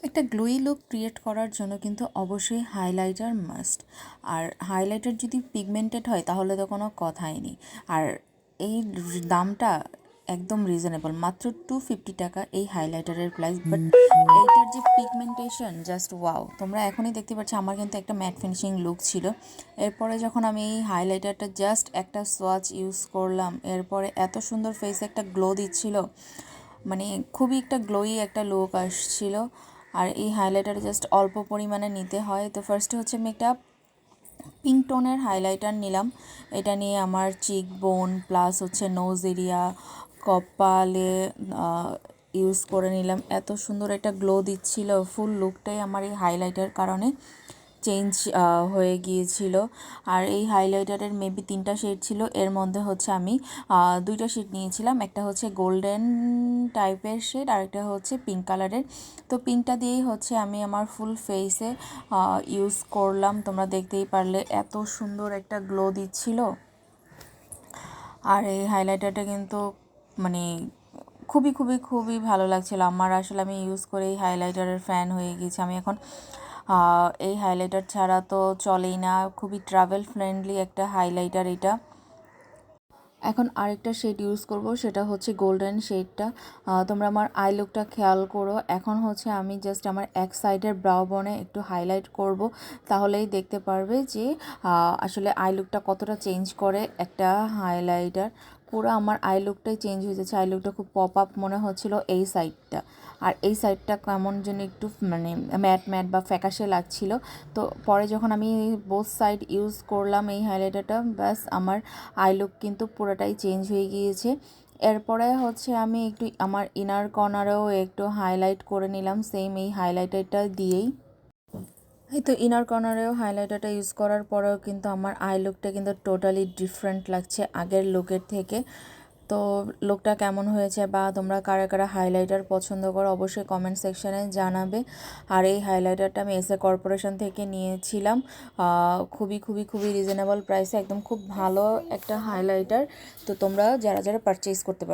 একটা glowy look create করার জন্য কিন্তু অবশ্যই হাইলাইটার মাস্ট। আর হাইলাইটার যদি পিগমেন্টেড হয় তাহলে তো কোনো কথাই নেই। আর এই দামটা একদম রিজনেবল, মাত্র 250 টাকা এই হাইলাইটারের প্রাইস। বাট এইটার যে পিগমেন্টেশন জাস্ট ওয়াও। তোমরা এখনই দেখতে পাচ্ছ আমার কিন্তু একটা ম্যাট ফিনিশিং লুক ছিল। এরপরে যখন আমি এই হাইলাইটারটা জাস্ট একটা সোয়াচ ইউজ করলাম, এরপরে এত সুন্দর ফেসে একটা গ্লো দিচ্ছিল, মানে খুবই একটা গ্লোই একটা লুক আসছিল। আর এই হাইলাইটার জাস্ট অল্প পরিমাণে নিতে হয়। তো ফার্স্টে হচ্ছে আমি একটা পিঙ্ক টোনের হাইলাইটার নিলাম। এটা নিয়ে আমার চিক বোন প্লাস হচ্ছে নোজ এরিয়া, কপালে ইউজ করে নিলাম। এত সুন্দর একটা গ্লো দিচ্ছিল, ফুল লুকটাই আমার এই হাইলাইটার কারণে চেঞ্জ হয়ে গিয়েছিল। আর এই হাইলাইটারের মেবি 3টা শেড ছিল, এর মধ্যে হচ্ছে আমি 2টা শেড নিয়েছিলাম। একটা হচ্ছে গোল্ডেন টাইপের শেড আর একটা হচ্ছে পিঙ্ক কালারের। তো পিঙ্কটা দিয়েই হচ্ছে আমি আমার ফুল ফেসে ইউজ করলাম। তোমরা দেখতেই পারলে এত সুন্দর একটা গ্লো দিচ্ছিল। আর এই হাইলাইটারটা কিন্তু মানে খুবই খুবই খুবই ভালো লাগছিল আমার। আসলে আমি ইউজ করে এই হাইলাইটারের ফ্যান হয়ে গেছি আমি এখন। এই হাইলাইটার ছাড়া তো চলেই না, খুবই ট্রাভেল ফ্রেন্ডলি একটা হাইলাইটার এটা। এখন আরেকটা শেড ইউজ করব, সেটা হচ্ছে গোল্ডেন শেডটা। তোমরা আমার আই লুকটা খেয়াল করো। এখন হচ্ছে আমি জাস্ট আমার এক সাইডের ব্রাউ বনে একটু হাইলাইট করব, তাহলেই দেখতে পারবে যে আসলে আই লুকটা কতটা চেঞ্জ করে একটা হাইলাইটার। পুরো আমার আই লুকটাই চেঞ্জ হয়ে যাচ্ছে। আই লুকটা খুব পপ আপ মনে হচ্ছিল এই সাইডটা, আর এই সাইডটা কেমন যেন একটু মানে ম্যাট ম্যাট বা ফ্যাকাশে লাগছিল। তো পরে যখন আমি বোথ সাইড ইউজ করলাম এই হাইলাইটারটা, ব্যাস আমার আই লুক কিন্তু পুরোটাই চেঞ্জ হয়ে গিয়েছে। এরপরে হচ্ছে আমি একটু আমার ইনার কর্নারেও একটু হাইলাইট করে নিলাম সেম এই হাইলাইটারটা দিয়েই। এই তো ইনার কর্নারেও হাইলাইটারটা ইউজ করার পরেও কিন্তু আমার আই লুকটা কিন্তু টোটালি ডিফারেন্ট লাগছে আগের লুকের থেকে। তো লুকটা কেমন হয়েছে বা তোমরা কারা কারা হাইলাইটার পছন্দ করো অবশ্যই কমেন্ট সেকশানে জানাবে। আর এই হাইলাইটারটা আমি এসএ কর্পোরেশন থেকে নিয়েছিলাম, খুবই খুবই খুবই রিজনেবল প্রাইসে, একদম খুব ভালো একটা হাইলাইটার। তো তোমরা যারা যারা পারচেজ করতে পারো।